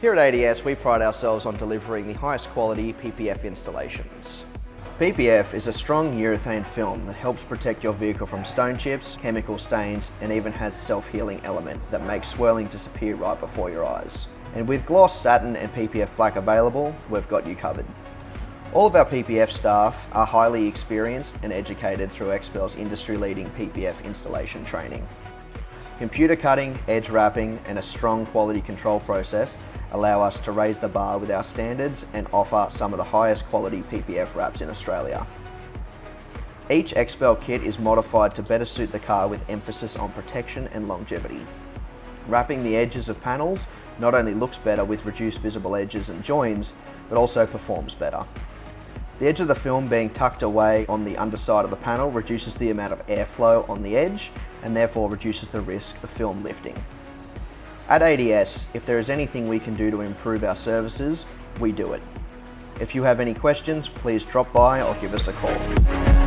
Here at ADS, we pride ourselves on delivering the highest quality PPF installations. PPF is a strong urethane film that helps protect your vehicle from stone chips, chemical stains, and even has self-healing element that makes swirling disappear right before your eyes. And with gloss, satin, and PPF black available, we've got you covered. All of our PPF staff are highly experienced and educated through XPEL's industry-leading PPF installation training. Computer cutting, edge wrapping, and a strong quality control process allow us to raise the bar with our standards and offer some of the highest quality PPF wraps in Australia. Each XPEL kit is modified to better suit the car with emphasis on protection and longevity. Wrapping the edges of panels not only looks better with reduced visible edges and joins, but also performs better. The edge of the film being tucked away on the underside of the panel reduces the amount of airflow on the edge and therefore reduces the risk of film lifting. At ADS, if there is anything we can do to improve our services, we do it. If you have any questions, please drop by or give us a call.